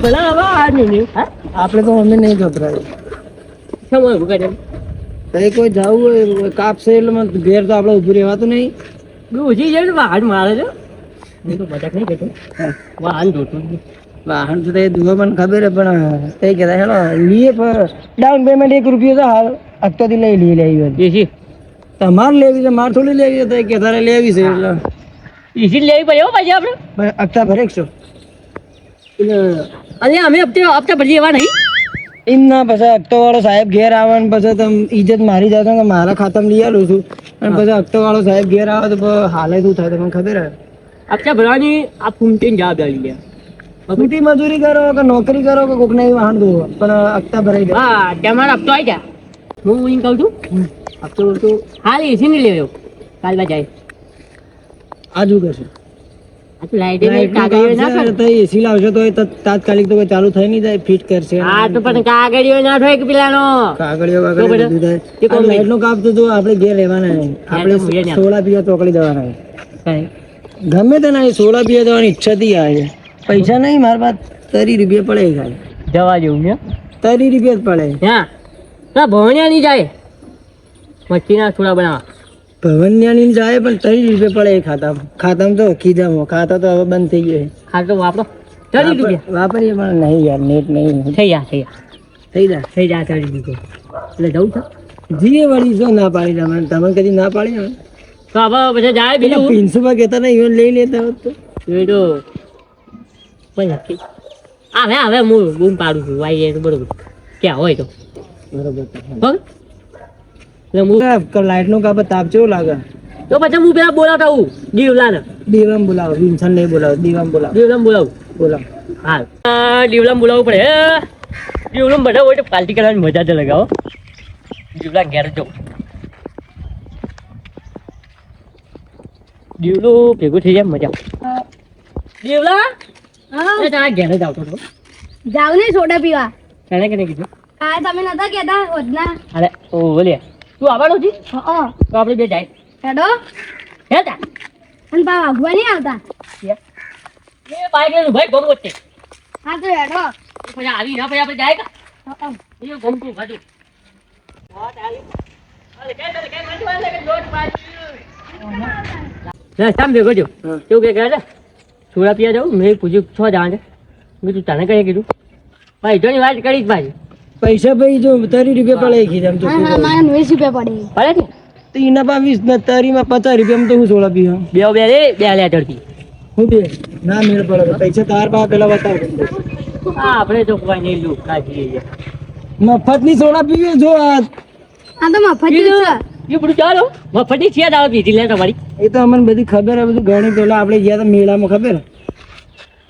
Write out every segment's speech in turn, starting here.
ભલા હવે આ નહીં હા આપણે તો અમે નહીં ગભરાય. શું હોય ભૂકા કઈ કોઈ જવું હોય કાપશે એટલે ઘેર તો આપણે ઊભું રહેવાતું નહીં. ડોસી છે ને વાહન મારે છે હું તો મજાક નહીં કરતો વાહન જોતું વાહન તો એ દુવા પણ ખબર હે પણ કઈ કહેતા હેલો લીએ પર ડાઉન પેમેન્ટ 1 રૂપિયો તો હાલ હપ્તાથી લઈ લેવી એસી તમારે લેવી છે મારે થોડી લેવી છે તો કે તારે લેવી છે એટલે એસી લેવી પડે હો પાછી આપણે હપ્તા ભરે છો અને અમે હપ્તા ભરી એવા નહીં એમ ના પછી હપ્તો વાળો સાહેબ ઘેર આવે ને પછી તમે ઇજ્જત મારી જાવ કે મારા ખાતામાં લઈ આલું છું અને પછી હપ્તો વાળો સાહેબ ઘેર આવે તો હાલે શું થાય તમને ખબર હે હપ્તા ભરવાની આ ફૂમટીને જવાબદારી લે મોટી મજૂરી કરો કે નોકરી કરો કે કોક નહીં વાહન દો પણ હપ્તા ભરાઈ દે હા તમારો હપ્તો આવી જા હું એમ કહું છું હપ્તો તો હાલ એસી નહીં લેવો કાલ બા જાય આજુ કરશે આ તો લાઈટ કાગળીઓ ના થાય તો એસી લાવશો તો તાત્કાલિક તો ચાલુ થઈ નહીં જાય ફિટ કરશે હા તો પણ કાગળીઓ ના થાય કે પેલાનો કાગળિયો બધું થાય લાઈટ નું કાપ તો જો આપણે ઘેર રહેવાના નહીં આપણે સોડા પીવા ચોકડી દેવાના ગમે તે ના સોડા પીવા દેવાની ઈચ્છા થી આવે પૈસા નહીં મારા પાસે 30 રૂપિયા પડે ખાલી જવા જેવું ને 30 રૂપિયા જ પડે હા ના ભવનિયા નહીં જાય મચ્છીના થોડા બનાવવા ભવનિયાની જાય પણ 30 રૂપિયા પડે ખાતામાં તો ખીજામાં ખાતા તો હવે બંધ થઈ ગયો હા તો વાપરો 30 રૂપિયા વાપરીએ પણ નહીં યાર નેટ નહીં થઈ જાય 30 રૂપિયા એટલે જવું છે જીએ વળી જો ના પાડી તમે કદી ના પાડી ને તો હવે પછી જાય બીજું પ્રિન્સિપલ કહેતા ને ઇવન લઈ લેતા હોત તો એ તો હવે હું બૂમ પાડું છું વાઈ તો બરોબર ક્યાં હોય તો બરોબર એટલે હું લાઈટ નું કાપડ તાપ કેવો લાગે તો પછી હું પેલા બોલાવતા હું દીવલાને દીવામ બોલાવો વિન્સન નહીં બોલાવો દીવામ બોલાવો બોલાવું બોલાવો હા દીવલામ બોલાવવું પડે દીવલામ બધા હોય તો પાર્ટી કરવાની મજા તો લગાવો દીવલા ઘેર જો દીવલું ભેગું થઈ જાય મજા દીવલા હા તારા ઘેર જ આવતો હતો જાવ ને સોડા પીવા તેને કેને કીધું આ તમે નતા કહેતા હોદના અરે ઓ બોલે તું આવવાનો છી હા તો આપણે બે જાય હેડો હેતા અને પા વાગવા નહીં આવતા એ બાઈક લઈને ભાઈ ગમ વચ્ચે હા તો હેડો પછી આવી ના પછી આપણે જાય કા હા એ ગમતું ખાધું વાત આવી અરે કે મંજુ વાલે કે લોટ પાડી ના સામ ભેગો જો તું કે કહે છોડા પીવા જાઉં મેં પૂછ્યું છો જાણે મેં તું તને કઈ કીધું ભાઈ જોની વાત કરી જ ભાઈ પૈસા ભાઈ જો 30 રૂપિયા પડે ખીજામ તો હા મારા 90 રૂપિયા પડે પડે છે તો એના પા 20 ને 30 માં 50 રૂપિયા તો હું સોડા પીવા બે લે ચડતી હું બે ના મેળ પડે પૈસા તાર પા પેલા બતાવ હા આપણે તો કોઈ નહીં લૂક કાઢીએ મફત ની સોડા પીવે જો આ તો મફત જ છે એ બધું ચાલો મફતી છે દાવ પીધી લે તમારી એ તો અમને બધી ખબર હે બધું ઘણી પેલા આપણે ગયા હતા મેળામાં ખબર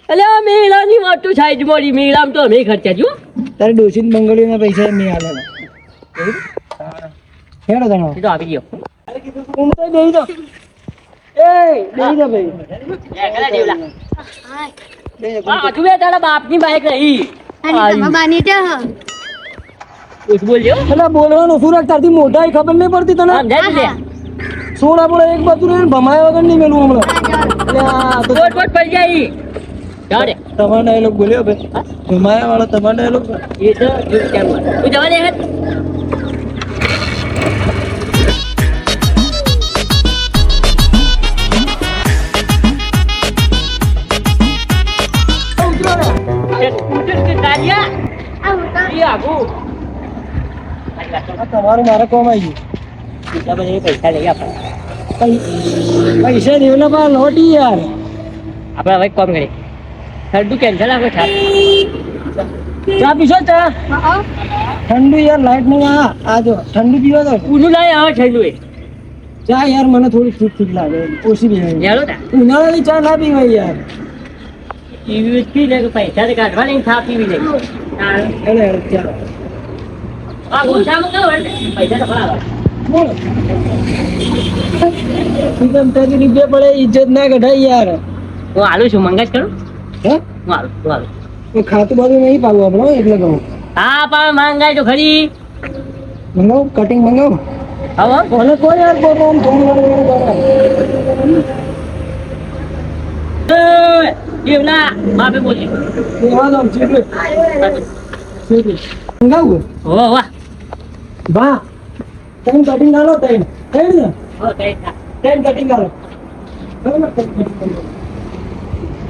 એટલે મેળાની વાત તો સાઈડ મોડી મેળામાં તો અમે ખર્ચા જો તારે ડોસીન બંગડીના પૈસા મેં આલેલા હેડો તણો એ તો આપી ગયો હું તો દેઈ દો એ દેઈ દો ભાઈ હજુ બે તારા બાપની બાઈક રહી અને તમારા બાની તો બોલ્યો એટલે બોલવાનું શું રાખ તારથી મોટા ખબર નહીં પડતી તને સમજાય લે સોડા બોલે એક બાજુ રહીને ભમાયા વગર નહીં મેલું હમણાં એટલે આ તો પોટ પડી જાય જાડે તમારો ડાયલોગ બોલ્યો ભાઈ ભમાયા વાળો તમારો ડાયલોગ એ તો જો કેમ તું જવા દે હેત તમારું મારે કોમ આવી ગયું પૈસા લઈ આપણે પૈસા દેવના પા લોટી યાર આપણે હવે કોમ કરીએ ઠંડુ કેન્સલ આપણે ચા પીશો ચા ઠંડુ યાર લાઈટ નહીં આ જો ઠંડુ પીવા દો ઊંધું લાય હવે ઠંડુ એ ચા યાર મને થોડી ઠીક ઠીક લાગે ઓછી પીવાય યારો તા ઉનાળાની ચા ના પીવાય યાર એવી પી લે પૈસા તો કાઢવા નહીં થા પીવી લે એટલે ચાલો આ ઓછામાં કેવું પૈસા તો ખરા બોલ એકદમ 30 રૂપિયા પડે ઇજ્જત ના કઢાય યાર હું આલું છું મંગાજ કરું હે હું આલું ખાતું બાજુ નહીં પાડવું આપણે એટલે કહું હા પણ મંગાય તો ખરી મંગાવ કટિંગ મંગાવ હવે કોને કોઈ યાર બોલો આમ થોડી વાર એવલા બાપે બોલી એવા તો છે એટલે મંગાવું હો વાહ બા તમે કટિંગ ગાલો તઈ કઈ ને હો કઈ ના ટેન કટિંગ ગાલો બરાબર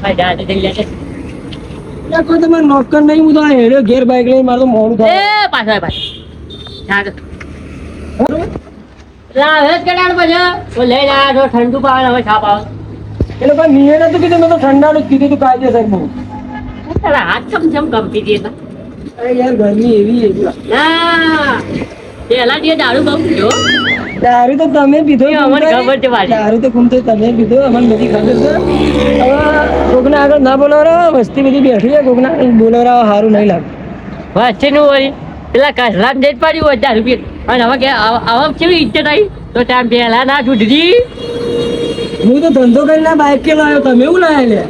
ભાઈ જા જઈ લે છે યા કોઈ તમારે નોકર નહીં હું તો આ હેડ્યો ઘેર બાઈક લઈને મારું તો મોડું થાય એ પાછા જા બરાબર? લા હવે કડાણ પછી ઓ લઈ જા તો ઠંડુ પાવ હવે છાપ આવ એટલે ભાઈ નિયે નતું કીધું મેં તો ઠંડાનું જ કીધું તું કાયદેસર બહુ તારા હાથ ચમ ગમતી હતી એટલે અરે યાર ગરમી એવી એવી ના પેલા જે દારૂ બહુ પીધો દારૂ તો તમે પીધો એ અમને ખબર છે વાલી. દારૂ તો કુમતો તમે પીધો અમને બધી ખબર છે હવે કોકને આગળ ના બોલાવો વસ્તી બધી બેઠી છે કોકને બોલાવવા સારું નહીં લાગે વચ્ચે નું હોય પેલા કસલામ જઈ પડ્યું હોય દારૂ પી અને હવે કે હવે કેવી ઇજ્જત આવી તો ટાઈમ પહેલા ના છૂટજી હું તો ધંધો કરીને બાઈક કે લાવ્યો તમે એવું લાયા લે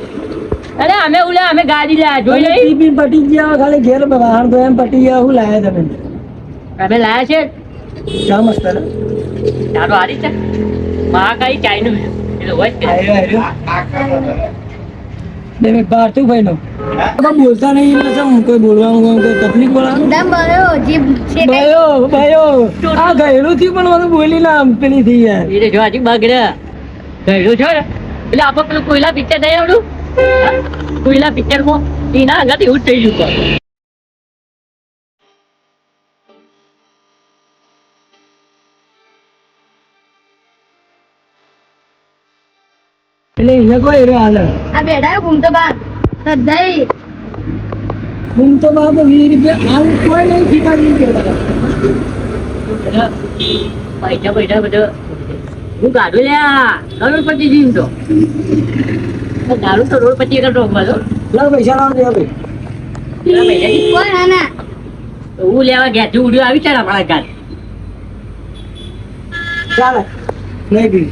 અરે અમે ઉલ્યા અમે ગાડી લાયા જોઈ લઈ પી પી પટી ગયા ખાલી ઘેર વાહન તો એમ પટી ગયા શું લાયા તમે અમે લાયા છે ક્યાં મસ્ત ને તારો હારી છે મહાકાળી ચાઇનું છે એટલે હોય જ કે આયરો બે મિનિટ પાર્થિવ ભાઈ નો બોલતા નહીં એટલે શું કોઈ બોલવાનું કોઈ તકલીફ બોલા દમ બરો જીભ છે તે. ભાઈઓ આ ગયેલું થયું પણ મને બોલી ના પેલી થઈ યાર એ જો હજી બગડે ગયેલું છો ને એટલે આપણે પેલું કોયલા પિક્ચર નહીં આવડું કોયલા પિક્ચરમાં એના આગળ એવું જ થઈ ગયું એટલે અહીંયા કોઈ એરો હાલે આ બેઠા ઘૂમતો બા સદાઈ હું તો બાપ 20 રૂપિયા હાલ કોઈ નહીં શીખાડી ગયો પૈસા પૈસા બધું હું ગાડું લ્યા કરોડપતિ જીવ તો દારૂ તો કરોડપતિ એક રોકવા દો લાવ પૈસા લાવ દે ભાઈ કોઈ ના ના હું લેવા ઘેરથી ઉડ્યો આવી ચાલ આપણા ગાડી ચાલે નહીં પી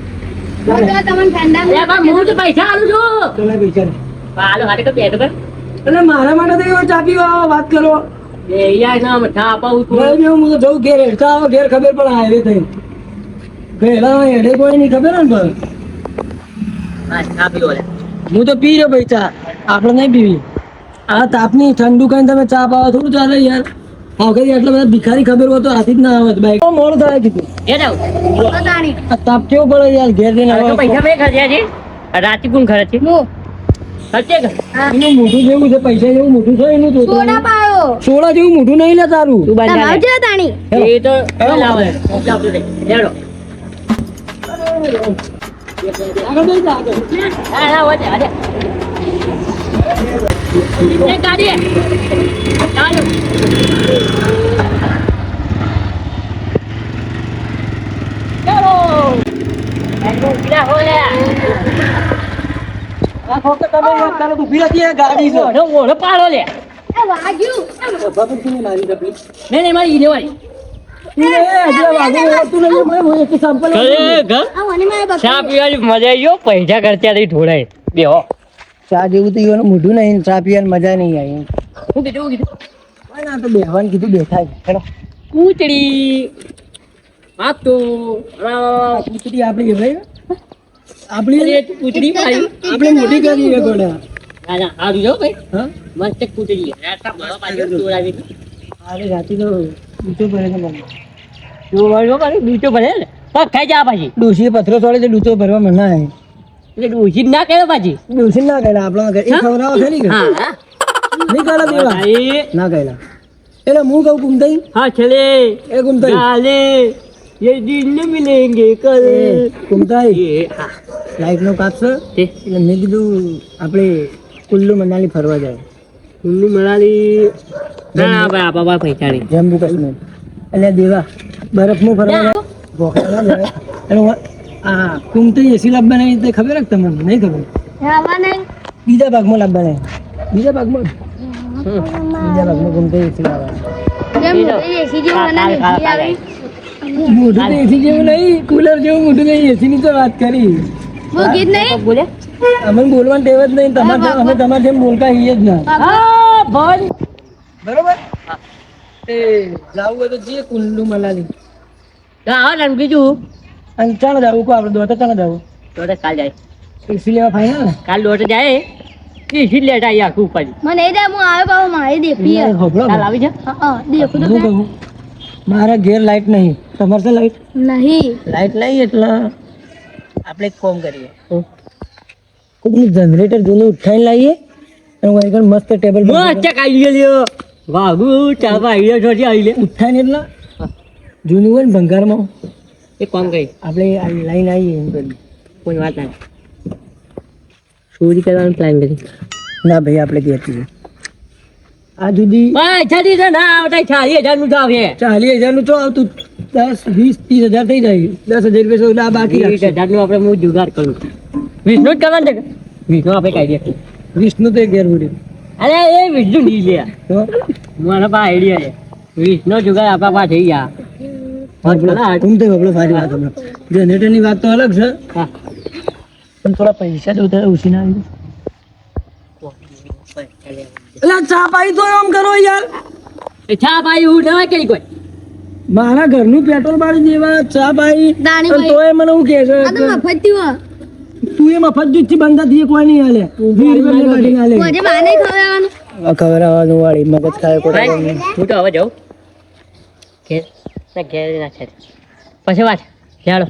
હું તો તમને ઠંડા અરે પણ હું તો પૈસા આલું છું ચાલે પૈસા નહીં હાલો હાથે કઈ બેઠો કર એટલે મારા માટે તો એવો ચાપી વાળો વાત કરો એ યાર ના મઠા અપાવું છું નહીં હું તો જઉં ઘેર હેડતા આવો ઘેર ખબર પડે હાઈવે થઈ ગયેલા હેડે કોઈ નહીં ખબર ને પણ હા ચા પીવો લે હું તો પી રહ્યો ભાઈ ચા આપણે નહીં પીવી આ તાપની ઠંડુ કઈ તમે ચા પાવો થોડું ચાલે યાર હા કઈ એટલા બધા ભિખારી ખબર હોય તો હાથી જ ના આવે બાઈક મોડું થાય કીધું એ જાવ પોતાની આ તાપ કેવો પડે યાર ઘેર જઈને તો પૈસા મેં ખર્ચ્યા છે રાતે કોણ ખર્ચ છે હું ખર્ચે કર એનું મોઢું જેવું છે પૈસા જેવું મોઢું છે એનું તો સોડા પાયો સોડા જેવું મોઢું નહીં લે તારું તું બાંધા તમાર લે. છે તાણી એ તો લાવે લાવતો રે લેડો આગળ જઈ જા આગળ હા હા વધે વધે એ ગાડી ચાલો ચાલો લા હો લે આ ફોટો તમે યાર તારે ઊભી રાખી આ ગાડી છે ઓઢો ઓઢો પાડો લે એ વાગ્યું બાબુ તું મારી દે પ્લીઝ નહીં મારી લેવાની તું એ હજુ વાગી તું નહીં મને હું એક સેમ્પલ આ મને મારે બકરી ચા પીવાની મજા આવી ગયો પૈસા ખર્ચ્યા નહીં ઢોળાય બેહો ચા જેવું તો એનું મોઢું નહીં ચા પીવાની મજા નહીં આવી હું કીધું કોઈ ના તો બેહવાનું કીધું બેઠા હેડો કૂતડી આપતો કૂતરી આપણી ભાઈ આપણી કૂતડી મારી આપણે મોટી કરી છે ગોડા ના ના સારું જાઓ ભાઈ હા મસ્ત કૂતડી રાતા બળો પાછળ દોડાવી અરે રાતી તો ડૂચો ભરે છે મને દોડો પાછળ ડૂચો ભરે ને પગ ખાઈ જા પાછી ડોશીએ પથરો છોડે તો ડૂચો ભરવા મને ના આવે એટલે ડૂચી ના કરે પાછી ડોશી ના કહેલા આપણા ઘરે એ ખવડાવો ખરી કે હા નહીં કાઢા દેવા ભાઈ ના કહેલા એટલે હું કહું કુમતાઈ હા ચલે એ કુમતાઈ ગાલે ये दिन मिलेंगे कल એ કુમતાઈ ये हाँ લાઈટ નો કાપ છે તે એટલે મેં કીધું આપણે કુલ્લુ મનાલી ફરવા જાય ઉલ્લુ મનાલી ના ના ભાઈ આપા પૈસા નહીં જમ્મુ કાશ્મીર એટલે દેવા બરફમાં ફરવા જાય ભોખા ના જાય એટલે આ કુમતાઈ એસી લાવવાના એ ખબર જ તમને નહીં ખબર આવા નહીં બીજા ભાગમાં લાવવાના બીજા ભાગમાં કુમતાઈ એસી લાવવાના જેમ મોટી એસી જેવું મને એસી આવી મોઢું તો એસી જેવું નહીં કુલર જેવું મોઢું નહીં એસી ની તો વાત કરી હું ગીત નહીં બોલે અમે બોલવાની ટેવ જ નહીં તમારે અમે તમારે જેમ બોલતા હોઈએ જ ના હા બોલ બરોબર એ જાવું હોય તો જઈએ કુલ્લુ મનાલી હા ને બીજું અને ચાલો જાવું કો આપણે દોડતા ચાલો જાવું દોડે કાલ જાય એસી લેવા ફાઈનલ ને કાલ દોડે જાય એ સીટ લેટ આવી આખું ઉપાડી મને એ દે હું આવ્યો બાબા મારી દેખી યાર, હોભળો ચાલ ને. આવી જા હા દેખું તો હું ખરા. કહું મારા ઘેર લાઈટ નહીં તમારે છે લાઈટ નહીં લાઈટ નહીં એટલે આપણે એક કામ કરીએ કોઈકનું જનરેટર જૂનું ઉઠાઈને લાવીએ અને હું આગળ મસ્ત ટેબલ પર મસ્ત કાઢી લ્યો વાગુ ચાપા આઈડિયા છોડી આવી લે ઉઠાઈને એટલે જૂનું હોય ને ભંગારમાં એક કામ કરી આપણે લાઈન આવીએ એમ કરી કોઈ વાત ના ચોરી કરવાનું પ્લાન કરી ના ભાઈ આપણે કહેતી આ જુદી છાતી છે ના આવતા 40,000 નું તો આવે 40,000 નું તો આવતું 10, 20, 30,000 થઈ જાય 10,000 રૂપિયા એટલે આ બાકી રાખશે. 20,000 નું આપણે હું જુગાડ કરું 20 નું જ કરવાનું છે 20 નું આપણે કાઢી દઈએ 20 નું તો એક ઘેર ઉડ્યું. અરે એ 20 નું નહીં લે તો મારા પાસે આઈડિયા છે 20 નો જુગાડ આપણા પાસે થઈ ગયા તું તો બબડો સારી વાત હમણાં જનરેટરની વાત તો અલગ છે હા પણ થોડા પૈસા તો ઉતારે ઉછી ના આવી એટલે ચા પાઈ તો આમ કરો યાર એ છા ભાઈ હું ના કરી કોઈ મારા ઘરનું પેટ્રોલ બાળી દેવા ચા પાઈ દાણી અને ભાઈ. તોય મને હું કહે છે આ તો મફત થયું તું એ મફત જૂઠથી બંધા દીએ કોઈ નહીં હાલે 20 રૂપિયા કાઢી ના લે આજે માને ખવડાવવાનું ખબર આવવાનું વાળી મગજ ખાય કોઈ હું તો હવે જાઉં ઘેર ના છે પછી વાત ચાલો